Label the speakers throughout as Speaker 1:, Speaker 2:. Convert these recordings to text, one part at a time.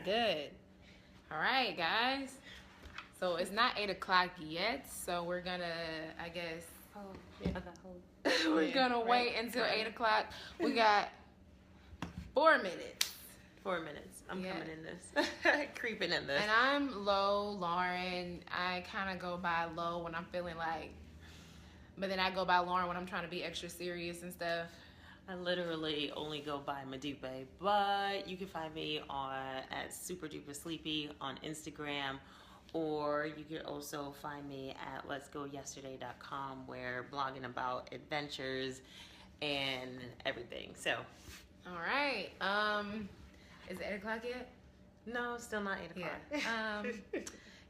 Speaker 1: good. All right, guys. So it's not 8 o'clock yet, so we're gonna, I guess, we're gonna wait until 8 o'clock. We got 4 minutes.
Speaker 2: 4 minutes. I'm coming in this. Creeping in this.
Speaker 1: And I'm Lo, Lauren. I kind of go by Lo when I'm feeling like, but then I go by Lauren when I'm trying to be extra serious and stuff.
Speaker 2: I literally only go by Modupe, but you can find me at Super Duper Sleepy on Instagram, or you can also find me at letsgoyesterday.com, where blogging about adventures and everything. So,
Speaker 1: all right. Is it 8 o'clock yet?
Speaker 2: No, still not 8 o'clock.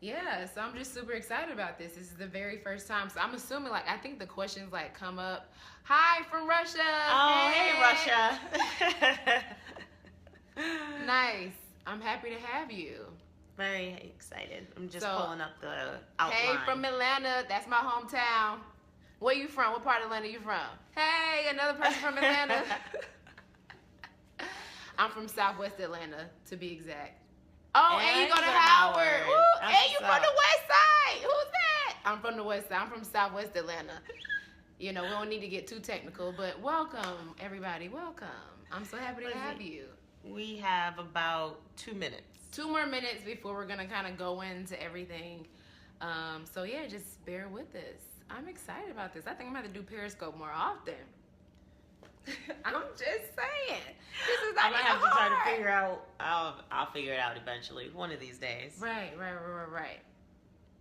Speaker 1: Yeah, so I'm just super excited about this. This is the very first time. So I'm assuming, like, I think the questions, like, come up. Hi, from Russia.
Speaker 2: Oh, hey Russia.
Speaker 1: Nice. I'm happy to have you.
Speaker 2: Very excited. I'm just pulling up the outline.
Speaker 1: Hey, from Atlanta. That's my hometown. Where you from? What part of Atlanta you from? Hey, another person from Atlanta. I'm from Southwest Atlanta, to be exact. Oh, and you go to Howard. Ooh, and you from the West Side. Who's that? I'm from the West Side. I'm from Southwest Atlanta. You know, we don't need to get too technical, but welcome, everybody. Welcome. I'm so happy to have you.
Speaker 2: We have about 2 minutes.
Speaker 1: 2 more minutes before we're going to kind of go into everything. So, yeah, just bear with us. I'm excited about this. I think I'm going to have to do Periscope more often. I'm just saying. This is not
Speaker 2: I'm gonna have to try to figure out. I'll figure it out eventually, one of these days.
Speaker 1: Right.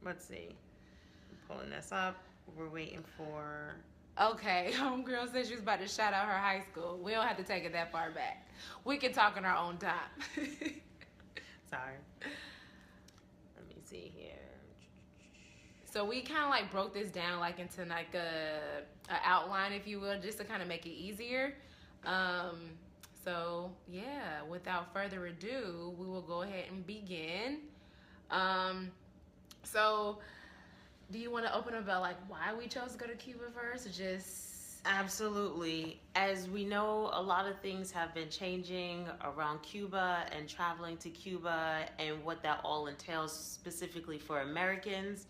Speaker 2: Let's see. I'm pulling this up. We're waiting for.
Speaker 1: Okay, homegirl said she was about to shout out her high school. We don't have to take it that far back. We can talk in our own time.
Speaker 2: Sorry. Let me see here.
Speaker 1: So we kind of like broke this down like into like a outline, if you will, just to kind of make it easier. So yeah, without further ado, we will go ahead and begin. So do you want to open up about like why we chose to go to Cuba first, or just?
Speaker 2: Absolutely. As we know, a lot of things have been changing around Cuba and traveling to Cuba and what that all entails specifically for Americans.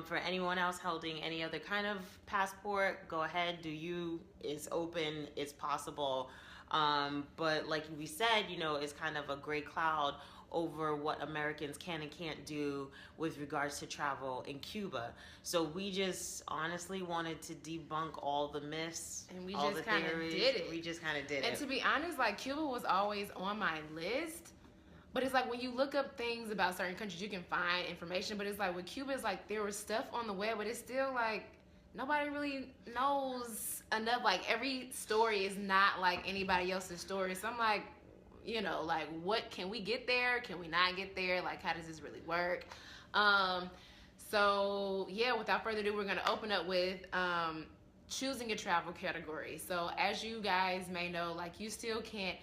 Speaker 2: For anyone else holding any other kind of passport, go ahead, do you. It's open, it's possible. But like we said, you know, it's kind of a gray cloud over what Americans can and can't do with regards to travel in Cuba. So we just honestly wanted to debunk all the myths,
Speaker 1: and we
Speaker 2: all
Speaker 1: just
Speaker 2: the
Speaker 1: kind of
Speaker 2: theories.
Speaker 1: did it.
Speaker 2: We just kind of did it.
Speaker 1: And to be honest, like Cuba was always on my list. But it's like when you look up things about certain countries, you can find information. But it's like with Cuba, it's like there was stuff on the web, but it's still like nobody really knows enough. Like every story is not like anybody else's story. So I'm like, you know, like what can we get there? Can we not get there? Like how does this really work? So yeah, without further ado, we're gonna open up with choosing a travel category. So as you guys may know, like you still can't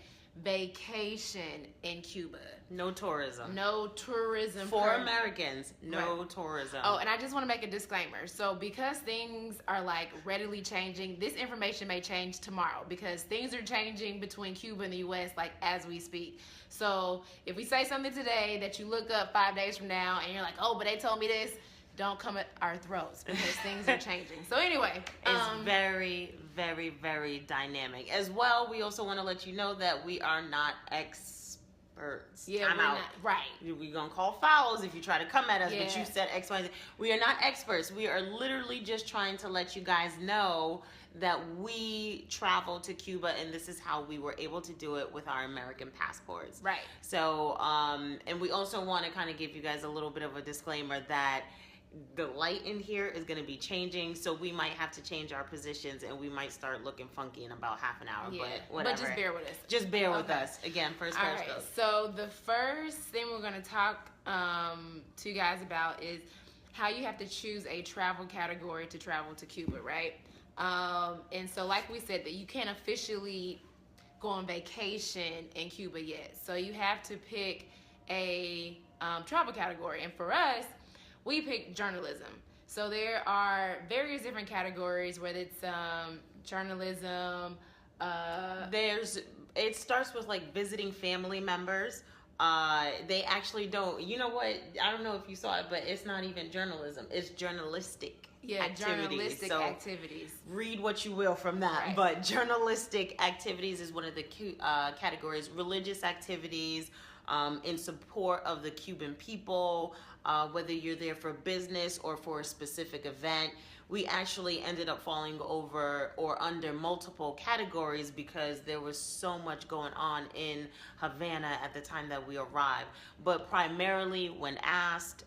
Speaker 1: vacation in Cuba.
Speaker 2: No tourism.
Speaker 1: No tourism.
Speaker 2: For Americans, no tourism.
Speaker 1: Oh, and I just want to make a disclaimer. So because things are like readily changing, this information may change tomorrow because things are changing between Cuba and the US like as we speak. So if we say something today that you look up 5 days from now and you're like, oh, but they told me this, don't come at our throats because things are changing. So anyway,
Speaker 2: it's very, very, very dynamic. As well, we also want to let you know that we are not experts.
Speaker 1: Yeah, we're not, right.
Speaker 2: We're going to call fouls if you try to come at us, but you said X, Y, Z. We are not experts. We are literally just trying to let you guys know that we traveled to Cuba and this is how we were able to do it with our American passports.
Speaker 1: Right.
Speaker 2: So, and we also want to kind of give you guys a little bit of a disclaimer that the light in here is going to be changing, so we might have to change our positions and we might start looking funky in about half an hour, but whatever.
Speaker 1: But just bear with us.
Speaker 2: Just bear with us. Again, first Periscope.
Speaker 1: All right, so the first thing we're going to talk to you guys about is how you have to choose a travel category to travel to Cuba, right? And so like we said, that you can't officially go on vacation in Cuba yet. So you have to pick a travel category. And for us, we picked journalism. So there are various different categories, whether it's journalism.
Speaker 2: It starts with like visiting family members. They actually don't. You know what? I don't know if you saw it, but it's not even journalism. It's journalistic.
Speaker 1: Yeah,
Speaker 2: activities.
Speaker 1: journalistic
Speaker 2: So
Speaker 1: activities.
Speaker 2: read what you will from that.
Speaker 1: Right.
Speaker 2: But journalistic activities is one of the categories. Religious activities in support of the Cuban people, whether you're there for business or for a specific event. We actually ended up falling over or under multiple categories because there was so much going on in Havana at the time that we arrived. But primarily, when asked,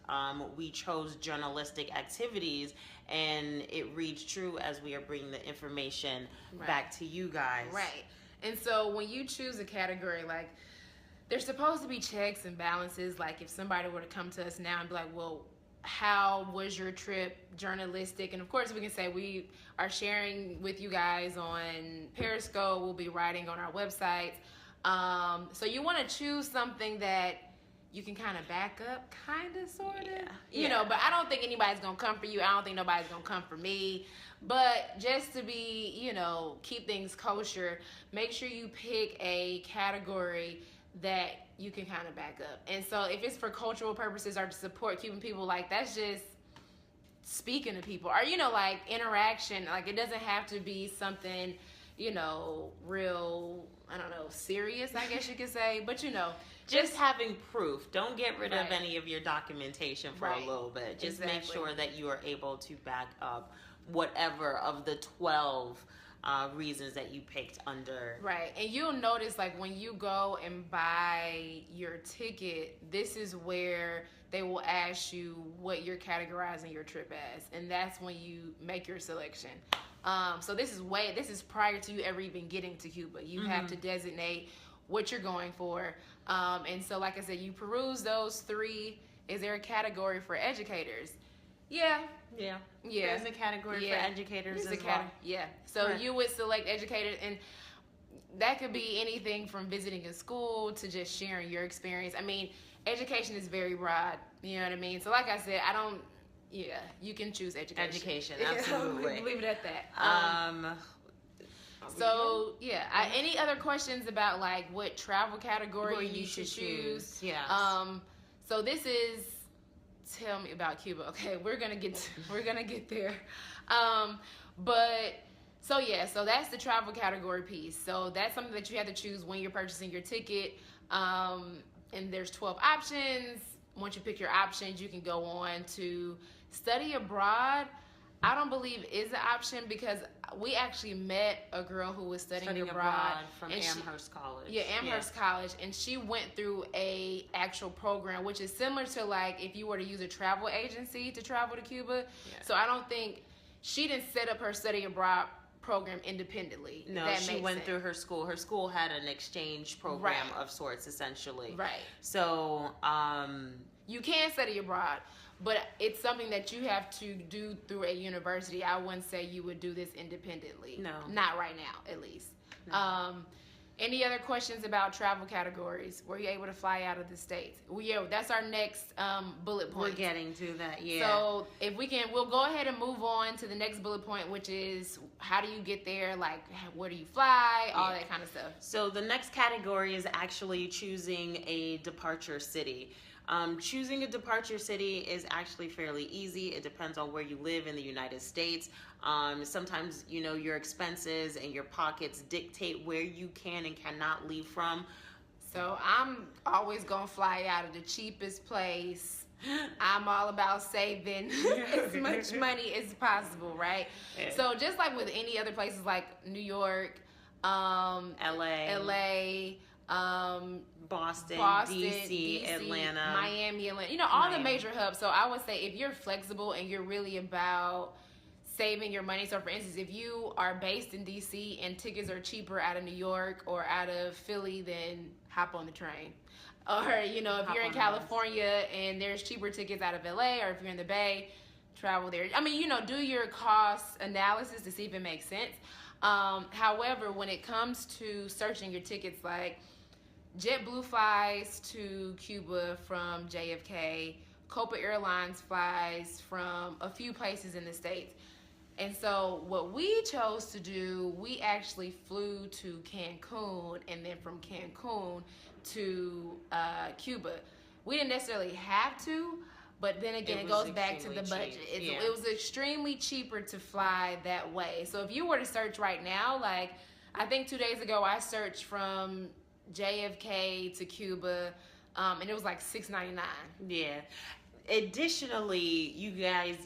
Speaker 2: we chose journalistic activities, and it reads true as we are bringing the information back to you guys.
Speaker 1: Right. And so when you choose a category, like, there's supposed to be checks and balances. Like, if somebody were to come to us now and be like, well, how was your trip journalistic? And of course we can say we are sharing with you guys on Periscope. We'll be writing on our websites. So you want to choose something that you can kind of back up, kind of, sort of, you know, but I don't think anybody's going to come for you. I don't think nobody's going to come for me. But just to be, you know, keep things kosher, make sure you pick a category that you can kind of back up. And so if it's for cultural purposes or to support Cuban people, like, that's just speaking to people, or, you know, like, interaction. Like, it doesn't have to be something, you know, real, I don't know, serious, I guess you could say. But, you know,
Speaker 2: just having proof. Don't get rid of any of your documentation for a little bit. Just make sure that you are able to back up whatever of the 12 reasons that you picked under.
Speaker 1: Right. And you'll notice, like, when you go and buy your ticket, this is where they will ask you what you're categorizing your trip as. And that's when you make your selection. So this is prior to you ever even getting to Cuba. You have to designate what you're going for. And so, like I said, you peruse those 3. Is there a category for educators? Yeah.
Speaker 2: There's a category for educators as well.
Speaker 1: Yeah. So you would select educators, and that could be anything from visiting a school to just sharing your experience. I mean, education is very broad. You know what I mean? So, like I said, you can choose education.
Speaker 2: Education, absolutely.
Speaker 1: Leave it at that. So, any other questions about, like, what travel category you should choose?
Speaker 2: Yeah.
Speaker 1: So this is, tell me about Cuba. Okay, we're gonna get there. So that's the travel category piece. So that's something that you have to choose when you're purchasing your ticket. And there's 12 options. Once you pick your options, you can go on to study abroad. I don't believe is an option because we actually met a girl who was studying abroad
Speaker 2: from Amherst College.
Speaker 1: Yeah, Amherst College, and she went through a actual program, which is similar to, like, if you were to use a travel agency to travel to Cuba. Yeah. So I don't think she didn't set up her study abroad program independently.
Speaker 2: No, she went through her school. Her school had an exchange program of sorts, essentially.
Speaker 1: Right.
Speaker 2: So
Speaker 1: you can study abroad, but it's something that you have to do through a university. I wouldn't say you would do this independently.
Speaker 2: No.
Speaker 1: Not right now, at least. No. Any other questions about travel categories? Were you able to fly out of the States? That's our next bullet point.
Speaker 2: We're getting to that,
Speaker 1: So if we can, we'll go ahead and move on to the next bullet point, which is how do you get there? Like, where do you fly? All that kind of stuff.
Speaker 2: So the next category is actually choosing a departure city. Choosing a departure city is actually fairly easy. It depends on where you live in the United States. Sometimes, you know, your expenses and your pockets dictate where you can and cannot leave from.
Speaker 1: So I'm always going to fly out of the cheapest place. I'm all about saving as much money as possible, right? Yeah. So just like with any other places like New York, LA,
Speaker 2: Boston, DC, Atlanta,
Speaker 1: Miami, you know, all the major hubs. So I would say if you're flexible and you're really about saving your money. So for instance, if you are based in DC and tickets are cheaper out of New York or out of Philly, then hop on the train. Or, you know, if you're in California and there's cheaper tickets out of LA, or if you're in the Bay, travel there. I mean, you know, do your cost analysis to see if it makes sense. However, when it comes to searching your tickets, like JetBlue flies to Cuba from JFK, Copa Airlines flies from a few places in the States. And so what we chose to do, we actually flew to Cancun, and then from Cancun, to Cuba. We didn't necessarily have to, but then again, it goes back to the budget. It was extremely cheaper to fly that way. So if you were to search right now, like I think 2 days ago, I searched from JFK to Cuba, and it was like $6.99.
Speaker 2: Yeah. Additionally, you guys,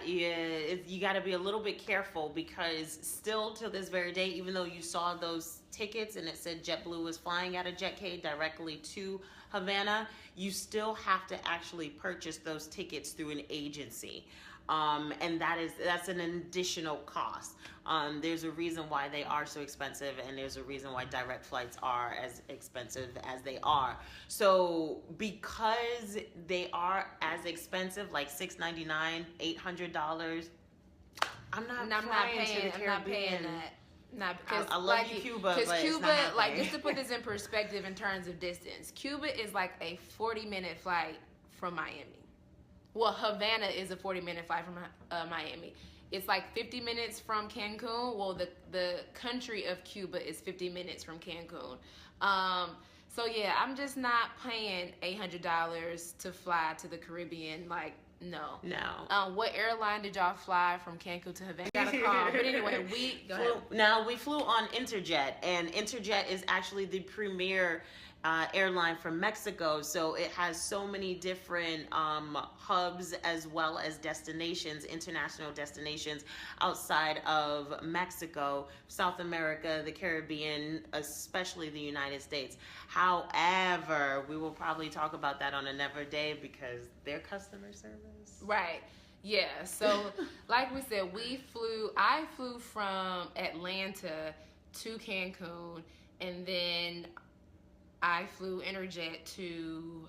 Speaker 2: you got to be a little bit careful, because still to this very day, even though you saw those tickets and it said JetBlue was flying out of JetK directly to Havana, you still have to actually purchase those tickets through an agency. And that's an additional cost. There's a reason why they are so expensive, and there's a reason why direct flights are as expensive as they are. So because they are as expensive, like $699, $800, I'm not paying that.
Speaker 1: Not because
Speaker 2: I love you, Cuba, but
Speaker 1: Cuba,
Speaker 2: it's not
Speaker 1: like, just to put this in perspective in terms of distance, Cuba is like a 40-minute flight from Miami. Well, Havana is a 40-minute flight from Miami. It's like 50 minutes from Cancun. Well, the country of Cuba is 50 minutes from Cancun. So yeah, I'm just not paying $800 to fly to the Caribbean. Like, no. What airline did y'all fly from Cancun to Havana? Got a call. But anyway,
Speaker 2: we flew on Interjet, and Interjet is actually the premier airline from Mexico, so it has so many different hubs as well as destinations, international destinations outside of Mexico, South America, the Caribbean, especially the United States. However, we will probably talk about that on another day because their customer service.
Speaker 1: Right. Yeah. So, like we said, I flew from Atlanta to Cancun, and then I flew Interjet to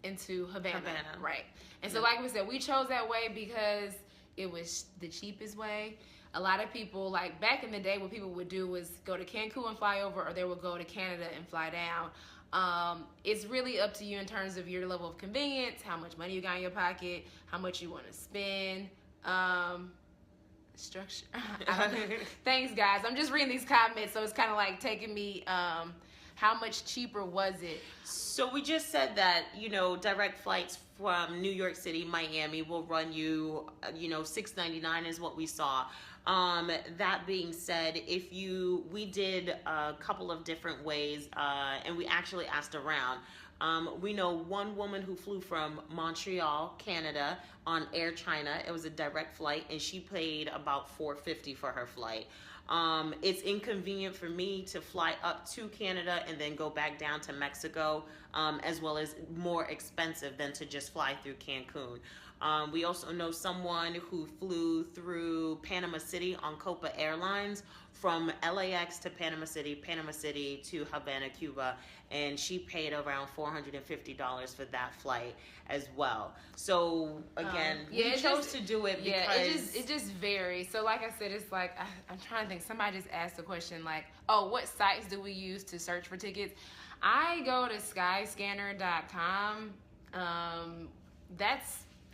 Speaker 1: into Havana. Right. And so, like we said, we chose that way because it was the cheapest way. A lot of people, like back in the day, what people would do was go to Cancun and fly over, or they would go to Canada and fly down. It's really up to you in terms of your level of convenience, how much money you got in your pocket, how much you want to spend. Structure. Thanks, guys. I'm just reading these comments, so it's kind of like taking me. How much cheaper was it?
Speaker 2: So we just said that, direct flights from New York City, Miami will run you, $6.99 is what we saw. That being said, we did a couple of different ways, and we actually asked around. We know one woman who flew from Montreal, Canada on Air China. It was a direct flight, and she paid about $450 for her flight. It's inconvenient for me to fly up to Canada and then go back down to Mexico, as well as more expensive than to just fly through Cancun. We also know someone who flew through Panama City on Copa Airlines from LAX to Panama City to Havana, Cuba, and she paid around $450 for that flight as well. So again, we chose to do it because
Speaker 1: it just varies. So like I said, it's like I'm trying to think. Somebody just asked a question like, "Oh, what sites do we use to search for tickets?" I go to skyscanner.com.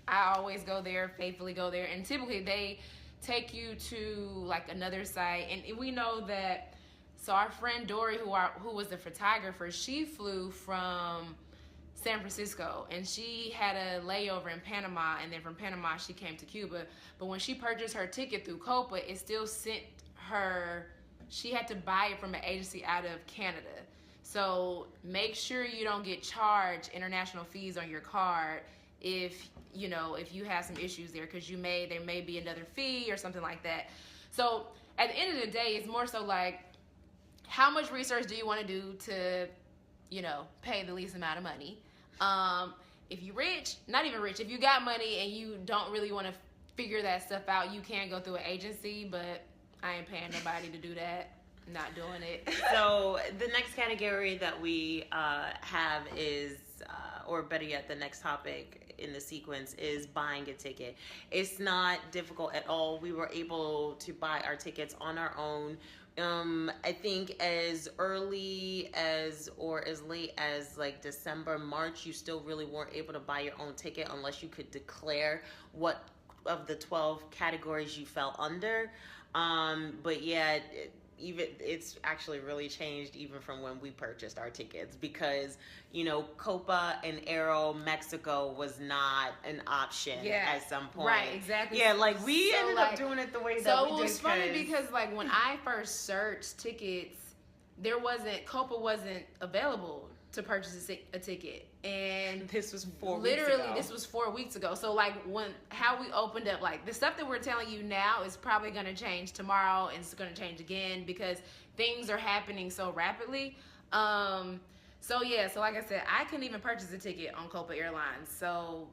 Speaker 1: I always go there, faithfully go there, and typically they take you to like another site, and we know that. So our friend Dory, who was the photographer, she flew from San Francisco, and she had a layover in Panama, and then from Panama she came to Cuba. But when she purchased her ticket through Copa, it still sent her. She had to buy it from an agency out of Canada. So make sure you don't get charged international fees on your card if you have some issues there, because there may be another fee or something like that. So at the end of the day, it's more so like, how much research do you want to do to, pay the least amount of money? If you're rich, not even rich, if you got money and you don't really want to figure that stuff out, you can go through an agency, but I ain't paying nobody to do that. Not doing it.
Speaker 2: So the next category that we have is, or better yet, the next topic in the sequence is buying a ticket. It's not difficult at all. We were able to buy our tickets on our own. I think as early as or as late as like December, March, you still really weren't able to buy your own ticket unless you could declare what of the 12 categories you fell under. But yeah, even it's actually really changed even from when we purchased our tickets, because Copa and Aero Mexico was not an option at some point.
Speaker 1: Right, exactly.
Speaker 2: Yeah, like we ended up doing it the way that we did.
Speaker 1: So it was funny because like when I first searched tickets, Copa wasn't available to purchase a ticket, and
Speaker 2: this was 4 weeks ago.
Speaker 1: Literally, this was 4 weeks ago. So like how we opened up, like the stuff that we're telling you now is probably going to change tomorrow, and it's going to change again because things are happening so rapidly. So like I said, I couldn't even purchase a ticket on Copa Airlines. So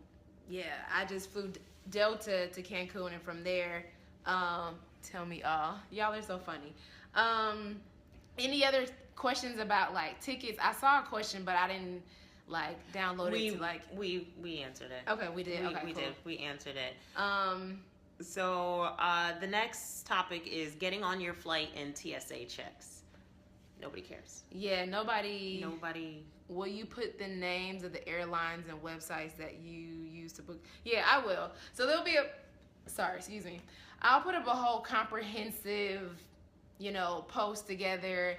Speaker 1: yeah, I just flew Delta to Cancun, and from there, tell me all. Y'all are so funny. Any other questions about like tickets? I saw a question, but I didn't like download it to like.
Speaker 2: We answered it.
Speaker 1: Okay, we did.
Speaker 2: We
Speaker 1: cool.
Speaker 2: did. We answered it. So the next topic is getting on your flight and TSA checks. Nobody cares.
Speaker 1: Yeah, nobody.
Speaker 2: Will
Speaker 1: you put the names of the airlines and websites that you use to book? Yeah, I will. So there'll be excuse me. I'll put up a whole comprehensive, post together.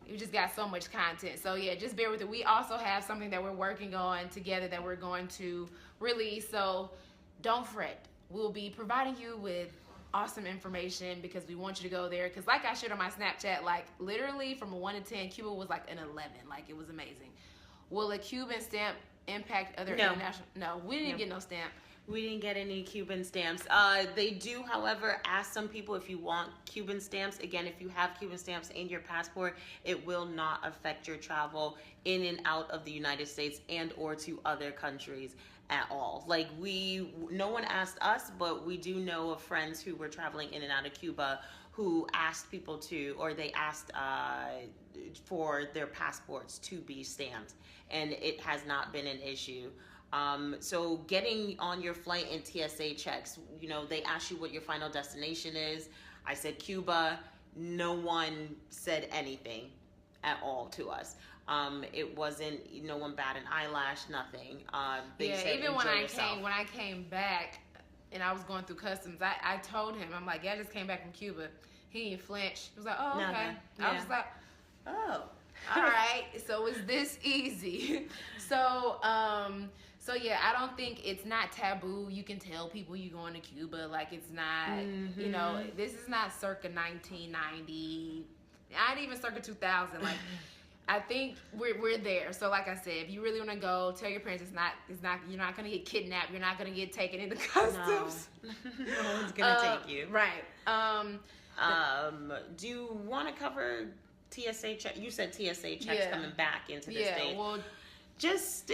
Speaker 1: You just got so much content. So yeah, just bear with it. We also have something that we're working on together that we're going to release. So don't fret. We'll be providing you with awesome information because we want you to go there. Because like I shared on my Snapchat, like literally from a 1 to 10, Cuba was like an 11. Like it was amazing. Will a Cuban stamp impact other international? No, we didn't get no stamp.
Speaker 2: We didn't get any Cuban stamps. They do, however, ask some people if you want Cuban stamps. Again, if you have Cuban stamps in your passport, it will not affect your travel in and out of the United States and or to other countries at all. Like no one asked us, but we do know of friends who were traveling in and out of Cuba who asked people they asked for their passports to be stamped, and it has not been an issue. So getting on your flight and TSA checks, they ask you what your final destination is. I said Cuba. No one said anything at all to us. It wasn't, no one batted an eyelash, nothing. They said,
Speaker 1: even when I came back and I was going through customs, I told him, I'm like, I just came back from Cuba. He didn't flinch. He was like, oh, okay. I was like, oh, all right. So it's this easy. So yeah, I don't think it's not taboo. You can tell people you're going to Cuba. Like it's not, this is not circa 1990, not even circa 2000. Like I think we're there. So like I said, if you really want to go, tell your parents it's not. You're not gonna get kidnapped. You're not gonna get taken into customs.
Speaker 2: No one's gonna take you.
Speaker 1: Right.
Speaker 2: Do you want to cover TSA check? You said TSA checks coming back into the state.
Speaker 1: Well,
Speaker 2: just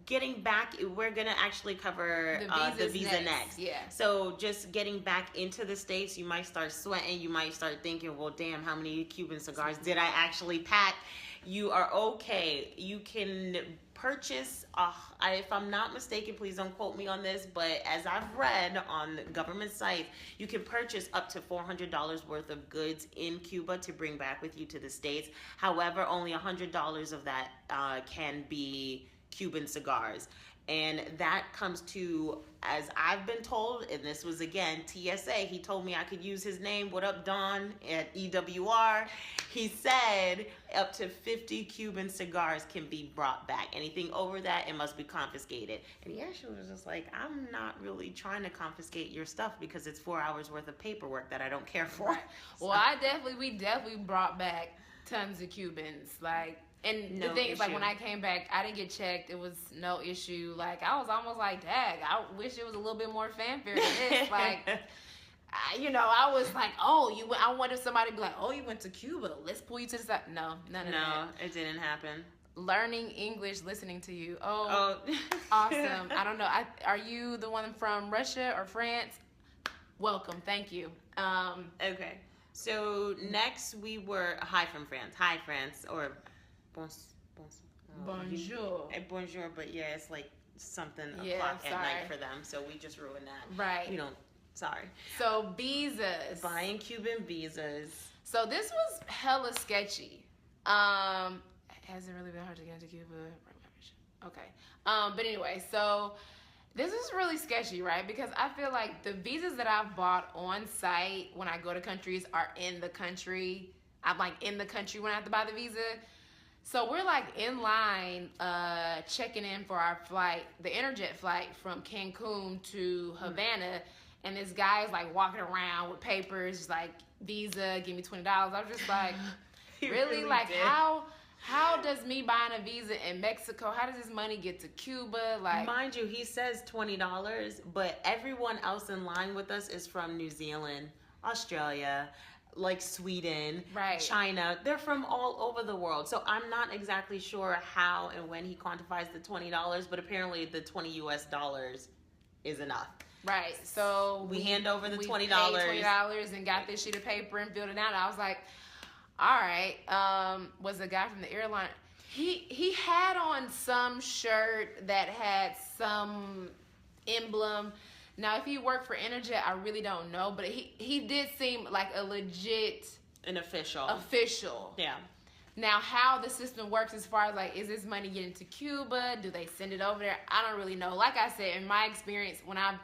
Speaker 2: getting back, we're gonna actually cover the visa next.
Speaker 1: Yeah.
Speaker 2: So just getting back into the States, you might start sweating. You might start thinking, well, damn, how many Cuban cigars did I actually pack? You are okay. You can purchase, if I'm not mistaken, please don't quote me on this, but as I've read on government sites, you can purchase up to $400 worth of goods in Cuba to bring back with you to the States. However, only $100 of that can be Cuban cigars. And that comes to, as I've been told, and this was again TSA, he told me I could use his name. What up, Don at EWR? He said up to 50 Cuban cigars can be brought back. Anything over that, it must be confiscated. And he actually was just like, I'm not really trying to confiscate your stuff because it's 4 hours worth of paperwork that I don't care for.
Speaker 1: So. Well, we definitely brought back tons of Cubans. Like, and the thing is, like, when I came back, I didn't get checked. It was no issue. Like, I was almost like, dag, I wish it was a little bit more fanfare than this. Like, I was like, oh, I wanted somebody to be like, oh, you went to Cuba. Let's pull you to the side. No, none of that.
Speaker 2: No, it didn't happen.
Speaker 1: Learning English, listening to you. Oh. Awesome. I don't know. Are you the one from Russia or France? Welcome. Thank you.
Speaker 2: Okay. So next we were, hi from France. Hi, France. Or
Speaker 1: bonjour.
Speaker 2: Bonjour, but yeah, it's like something o'clock at night for them, so we just ruined that.
Speaker 1: Right.
Speaker 2: We don't. Sorry.
Speaker 1: So visas.
Speaker 2: Buying Cuban visas.
Speaker 1: So this was hella sketchy. Has it really been hard to get into Cuba? Okay. But anyway, so this is really sketchy, right? Because I feel like the visas that I've bought on site when I go to countries are in the country. I'm like in the country when I have to buy the visa. So we're like in line, checking in for our flight, the Interjet flight from Cancun to Havana, and this guy is like walking around with papers, like visa, give me $20. I was just like, really? Like
Speaker 2: did.
Speaker 1: how does me buying a visa in Mexico? How does this money get to Cuba? Like,
Speaker 2: mind you, he says $20, but everyone else in line with us is from New Zealand, Australia, like Sweden,
Speaker 1: right.
Speaker 2: China. They're from all over the world. So I'm not exactly sure how and when he quantifies the $20, but apparently the $20 US is enough.
Speaker 1: Right. So
Speaker 2: we hand over the $20.
Speaker 1: $20 and got this sheet of paper and filled it out. I was like, all right. Was the guy from the airline? He had on some shirt that had some emblem. Now, if he worked for Interjet, I really don't know, but he did seem like a legit...
Speaker 2: An official.
Speaker 1: Official.
Speaker 2: Yeah.
Speaker 1: Now, how the system works as far as, like, is this money getting to Cuba? Do they send it over there? I don't really know. Like I said, in my experience, when I've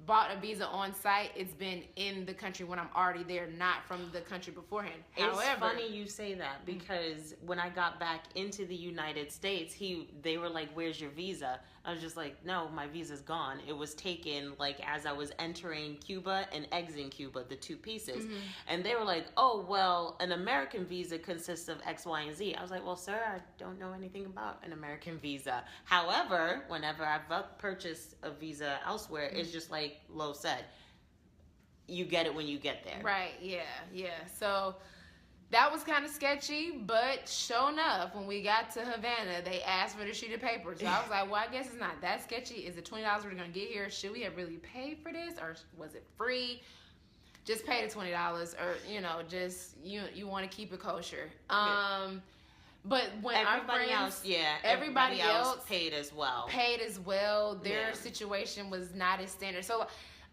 Speaker 1: bought a visa on site, it's been in the country when I'm already there, not from the country beforehand.
Speaker 2: It's funny you say that, because when I got back into the United States, they were like, where's your visa? I was just like, no, my visa's gone. It was taken like as I was entering Cuba and exiting Cuba, the two pieces. And they were like, oh, well, an American visa consists of X, Y, and Z. I was like, well, sir, I don't know anything about an American visa. However, whenever I've purchased a visa elsewhere, it's just like Lo said, you get it when you get there.
Speaker 1: Right, yeah. So that was kind of sketchy, but sure enough, when we got to Havana, they asked for the sheet of paper. So I was like, well, I guess it's not that sketchy. Is it $20 we're going to get here? Should we have really paid for this, or was it free? Just pay the $20, or, just you want to keep it kosher. But when
Speaker 2: everybody else paid as well.
Speaker 1: Their situation was not as standard. So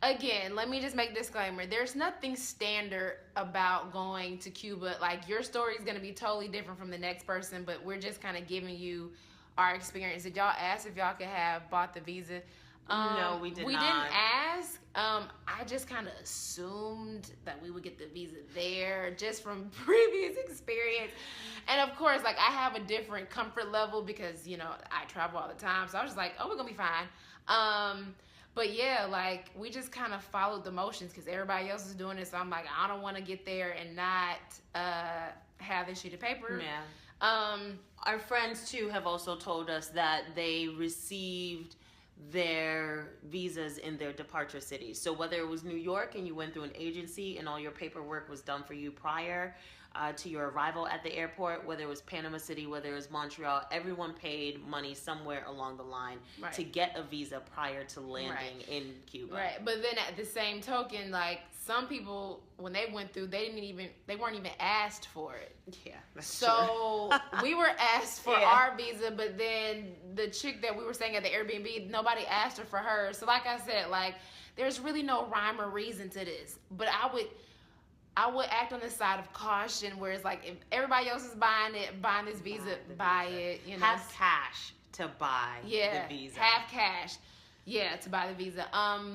Speaker 1: again, let me just make a disclaimer. There's nothing standard about going to Cuba. Like, your story is going to be totally different from the next person, but we're just kind of giving you our experience. Did y'all ask if y'all could have bought the visa?
Speaker 2: No, we didn't
Speaker 1: ask. I just kind of assumed that we would get the visa there just from previous experience. And of course, like, I have a different comfort level because, I travel all the time. So I was just like, oh, we're going to be fine. But yeah, like, we just kind of followed the motions because everybody else is doing it. So I'm like, I don't want to get there and not have this sheet of paper.
Speaker 2: Yeah. Our friends, too, have also told us that they received their visas in their departure cities. So whether it was New York and you went through an agency and all your paperwork was done for you prior to your arrival at the airport, whether it was Panama City, whether it was Montreal, everyone paid money somewhere along the line to get a visa prior to landing in Cuba.
Speaker 1: Right, but then at the same token, like, some people, when they went through, they weren't even asked for it.
Speaker 2: Yeah, that's
Speaker 1: true. We were asked for our visa, but then the chick that we were staying at the Airbnb, nobody asked her for hers. So like I said, like, there's really no rhyme or reason to this. But I would act on the side of caution, where it's like, if everybody else is buying this visa, buy it.
Speaker 2: Have cash to buy the visa.
Speaker 1: Have cash, to buy the visa.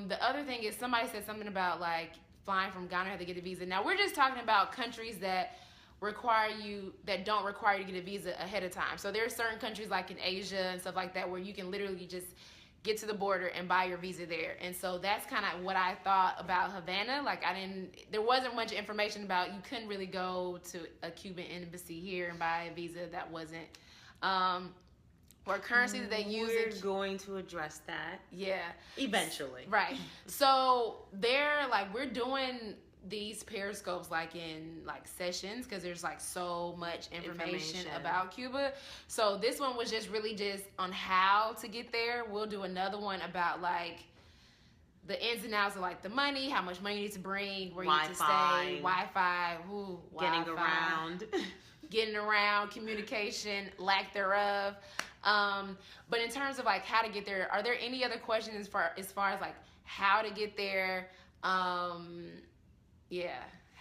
Speaker 1: The other thing is, somebody said something about, like, flying from Ghana to get a visa. Now, we're just talking about countries that don't require you to get a visa ahead of time. So there are certain countries, like in Asia and stuff like that, where you can literally just get to the border and buy your visa there. And so that's kind of what I thought about Havana. Like, there wasn't much information about, you couldn't really go to a Cuban embassy here and buy a visa that wasn't, or currency that they use.
Speaker 2: We're going to address that.
Speaker 1: Yeah.
Speaker 2: Eventually.
Speaker 1: Right. So we're doing these Periscopes like in like sessions, because there's like so much information about Cuba. So this one was just really just on how to get there. We'll do another one about like the ins and outs of like the money, how much money you need to bring, where you need to stay, Wi-Fi, getting around, communication, lack thereof. But in terms of like how to get there, are there any other questions as far as like how to get there?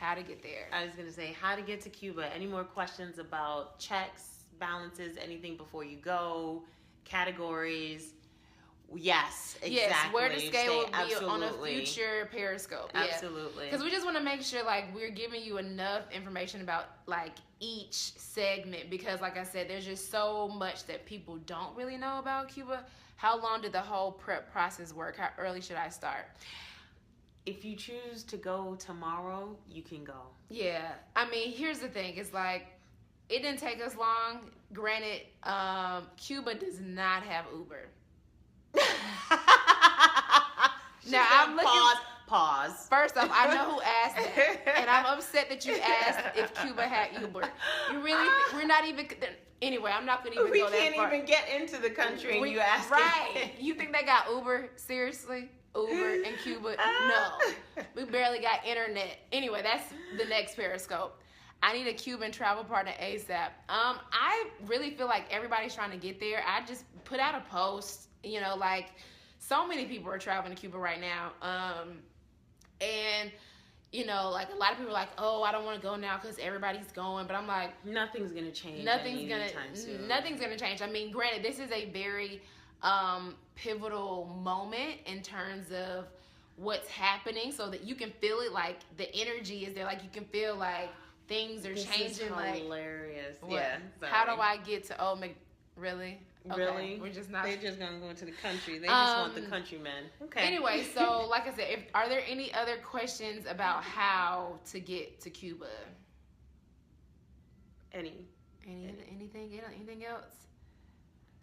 Speaker 1: How to get there.
Speaker 2: I was going to say, how to get to Cuba. Any more questions about checks, balances, anything before you go, categories? Yes, exactly.
Speaker 1: Yes, where to stay will be
Speaker 2: absolutely.
Speaker 1: on a future Periscope. Yeah.
Speaker 2: Absolutely.
Speaker 1: Because we just want to make sure, like, we're giving you enough information about, like, each segment. Because, like I said, there's just so much that people don't really know about Cuba. How long did the whole prep process work? How early should I start?
Speaker 2: If you choose to go tomorrow, you can go.
Speaker 1: Yeah. I mean, here's the thing. It's like, it didn't take us long. Granted, Cuba does not have Uber. Now I'm looking.
Speaker 2: Pause.
Speaker 1: First off, I know who asked that, and I'm upset that you asked if Cuba had Uber. You really? We're not even. Anyway, I'm not gonna even
Speaker 2: We
Speaker 1: go that far.
Speaker 2: can't even get into the country, and you asked.
Speaker 1: Right? You think they got Uber? Seriously? Uber in Cuba? No. We barely got internet. Anyway, that's the next Periscope. I need a Cuban travel partner ASAP. I really feel like everybody's trying to get there. I just put out a post, you know, like so many people are traveling to Cuba right now. And, you know, like a lot of people are like, oh, I don't want to go now because everybody's going. But I'm like,
Speaker 2: nothing's going to change.
Speaker 1: Nothing's going to change. I mean, granted, this is a very pivotal moment in terms of what's happening so that you can feel it. Like the energy is there. Like you can feel like things are changing.
Speaker 2: Like hilarious.
Speaker 1: What?
Speaker 2: Yeah. Sorry.
Speaker 1: How do I get to really? Okay.
Speaker 2: Really?
Speaker 1: We're just not.
Speaker 2: They're just gonna go to the country. They just want the countrymen. Okay.
Speaker 1: Anyway, so like I said, are there any other questions about how to get to Cuba? Anything else?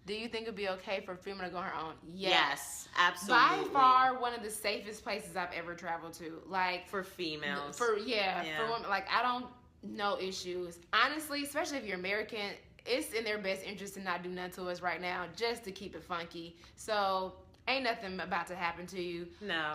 Speaker 1: Do you think it'd be okay for a female to go on her own?
Speaker 2: Yes, absolutely.
Speaker 1: By far, one of the safest places I've ever traveled to. Like
Speaker 2: for females.
Speaker 1: For women. Like I don't no issues. Honestly, especially if you're American, it's in their best interest to not do nothing to us right now, just to keep it funky. So ain't nothing about to happen to you.
Speaker 2: No.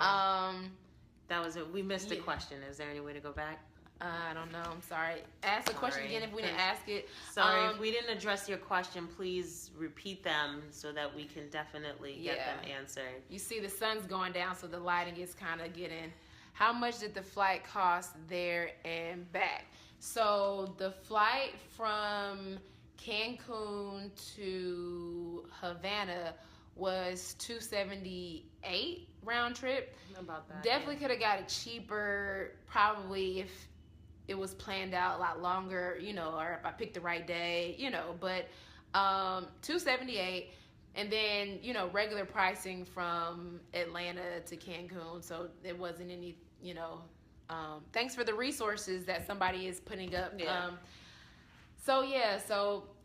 Speaker 2: That was it. We missed a question. Is there any way to go back?
Speaker 1: I don't know. I'm sorry. Ask the question again if we didn't ask it.
Speaker 2: Sorry, if we didn't address your question, please repeat them so that we can definitely get them answered.
Speaker 1: You see the sun's going down, so the lighting is kind of getting. How much did the flight cost there and back? So the flight from Cancun to Havana was $278 round trip.
Speaker 2: About that.
Speaker 1: Definitely could have got it cheaper, probably if it was planned out a lot longer, you know, or if I picked the right day, you know, but $278, and then, you know, regular pricing from Atlanta to Cancun, so it wasn't any, you know, thanks for the resources that somebody is putting up. So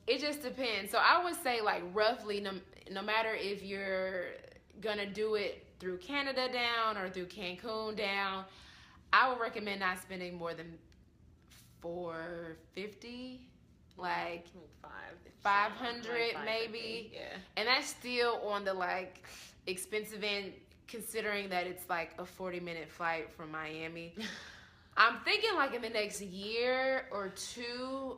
Speaker 1: it just depends. So I would say, like, roughly, no matter if you're gonna do it through Canada down or through Cancun down, I would recommend not spending more than $450, like 500 maybe.
Speaker 2: Yeah.
Speaker 1: And that's still on the like expensive end, considering that it's like a 40-minute flight from Miami. I'm thinking like in the next year or two,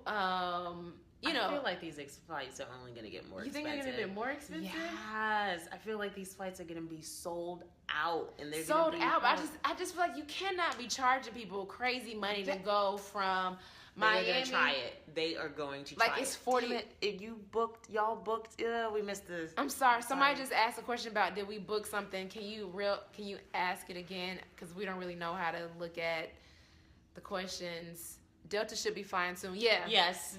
Speaker 1: you know,
Speaker 2: I feel like these flights are only going to get more expensive.
Speaker 1: You think they're going to be more expensive?
Speaker 2: Yes. I feel like these flights are going to be sold out. And they're
Speaker 1: sold out. I just feel like you cannot be charging people crazy money to go from Miami.
Speaker 2: They're going to try it. They are going to try it.
Speaker 1: Like it's 40.
Speaker 2: If y'all booked, we missed this.
Speaker 1: I'm sorry. Somebody just asked a question about did we book something. Can you ask it again? Because we don't really know how to look at the questions. Delta should be flying soon. Yeah.
Speaker 2: Yes.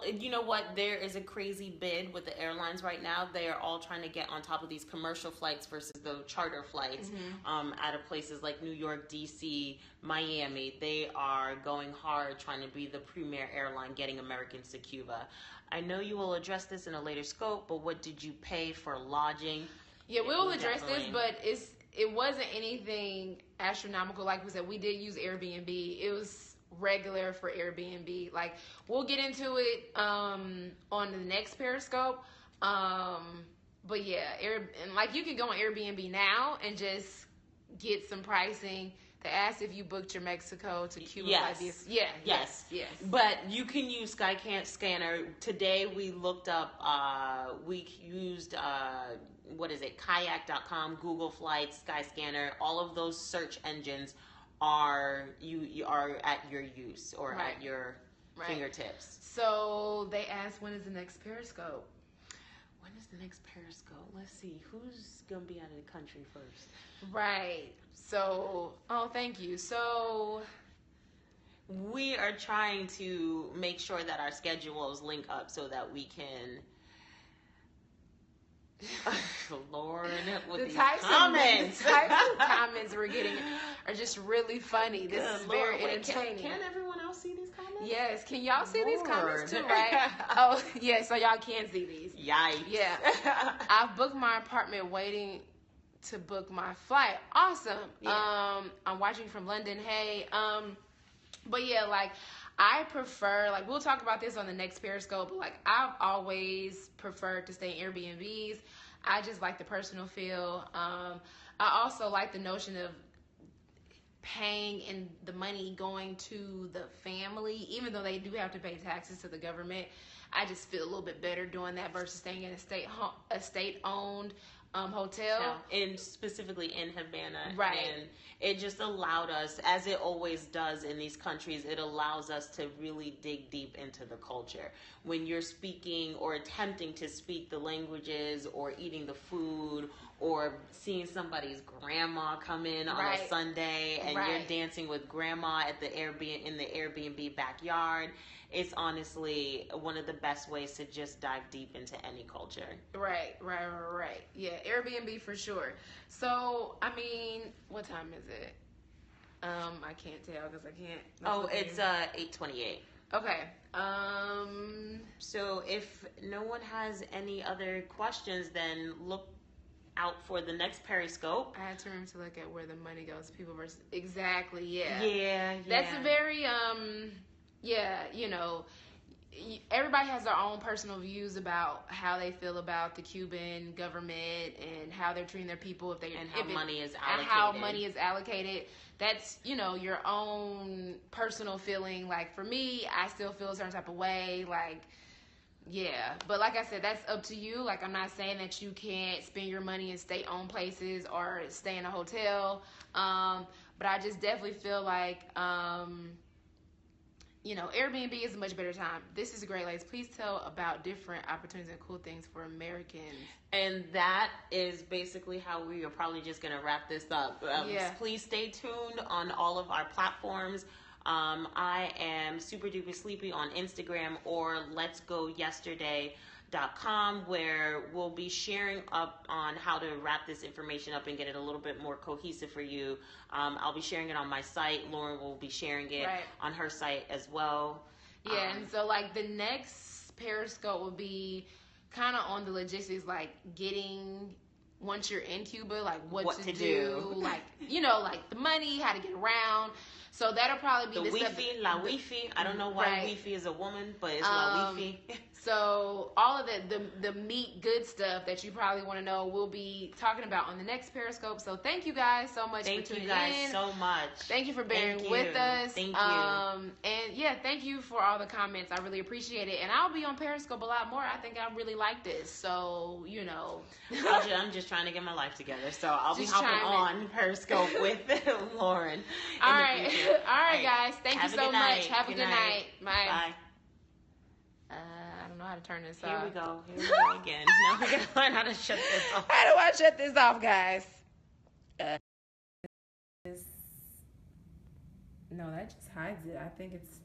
Speaker 2: You know what? There is a crazy bid with the airlines right now. They are all trying to get on top of these commercial flights versus the charter flights. Out of places like New York, DC, Miami. They are going hard trying to be the premier airline getting Americans to Cuba. I know you will address this in a later scope, but what did you pay for lodging?
Speaker 1: Yeah, we'll address this, but it wasn't anything astronomical. Like we said, we did use Airbnb. It was regular for Airbnb. Like we'll get into it on the next Periscope. But yeah, and like you can go on Airbnb now and just get some pricing. They asked if you booked your Mexico to Cuba like this. Yes.
Speaker 2: But you can use Skyscanner. Today we looked up, we used, kayak.com, Google Flights, Skyscanner, all of those search engines are at your use or at your fingertips.
Speaker 1: So they asked, when is the next Periscope?
Speaker 2: when is the next Periscope? Let's see. Who's going to be out of the country first?
Speaker 1: Right. So, oh, thank you. So,
Speaker 2: we are trying to make sure that our schedules link up so that we can. Lord, with these comments.
Speaker 1: The types of comments we're getting are just really funny. This is very entertaining.
Speaker 2: Can everyone else see these comments?
Speaker 1: Yes. Can y'all see these comments too, right? Oh, yeah. So y'all can see these.
Speaker 2: Yikes.
Speaker 1: Yeah. I've booked my apartment, waiting to book my flight. Awesome.
Speaker 2: Yeah.
Speaker 1: I'm watching from London. Hey. But yeah, like, I prefer, like, we'll talk about this on the next Periscope, but, like, I've always preferred to stay in Airbnbs. I just like the personal feel. I also like the notion of paying and the money going to the family, even though they do have to pay taxes to the government. I just feel a little bit better doing that versus staying in a state-owned hotel.
Speaker 2: And specifically in Havana.
Speaker 1: Right.
Speaker 2: And it just allowed us, as it always does in these countries, it allows us to really dig deep into the culture. When you're speaking or attempting to speak the languages or eating the food or seeing somebody's grandma come in on a Sunday and you're dancing with grandma at the in the Airbnb backyard, it's honestly one of the best ways to just dive deep into any culture.
Speaker 1: Right. Yeah, Airbnb for sure. So, I mean, what time is it? I can't tell because I can't.
Speaker 2: Oh, it's 8:28.
Speaker 1: Okay.
Speaker 2: So if no one has any other questions, then look out for the next Periscope.
Speaker 1: I had to remember to look at where the money goes. People versus exactly. Yeah.
Speaker 2: Yeah.
Speaker 1: That's a very yeah, you know, everybody has their own personal views about how they feel about the Cuban government and how they're treating their people,
Speaker 2: how money is allocated.
Speaker 1: And how money is allocated. That's, you know, your own personal feeling. Like, for me, I still feel a certain type of way. Like, yeah. But like I said, that's up to you. Like, I'm not saying that you can't spend your money in state-owned places or stay in a hotel. But I just definitely feel like, you know, Airbnb is a much better time. This is great, ladies. Please tell about different opportunities and cool things for Americans.
Speaker 2: And that is basically how we are probably just going to wrap this up. Please stay tuned on all of our platforms. I am Super Duper Sleepy on Instagram or Let's Go Yesterday.com, where we'll be sharing up on how to wrap this information up and get it a little bit more cohesive for you. I'll be sharing it on my site. Lauren will be sharing it on her site as well.
Speaker 1: Yeah, and so, like, the next Periscope will be kind of on the logistics, like, getting, once you're in Cuba, like, what to do. Like, you know, like, the money, how to get around. So that'll probably be
Speaker 2: the Wi-Fi, La Wi-Fi. I don't know why Wi-Fi is a woman, but it's La Wi-Fi.
Speaker 1: So all of the meat good stuff that you probably want to know, we'll be talking about on the next Periscope. So thank you guys so much for tuning in.
Speaker 2: Thank you guys so much.
Speaker 1: Thank you for bearing with us.
Speaker 2: Thank you.
Speaker 1: And yeah, thank you for all the comments. I really appreciate it. And I'll be on Periscope a lot more. I think I really like this. So, you know.
Speaker 2: I'm just trying to get my life together. So I'll be hopping on Periscope with Lauren.
Speaker 1: All right. All right, guys. Thank you so much. Have a good night. Bye. I don't know how to turn this off.
Speaker 2: Here we go again. Now we gotta learn how to shut this off.
Speaker 1: How do I shut this off, guys? No, that just hides it. I think it's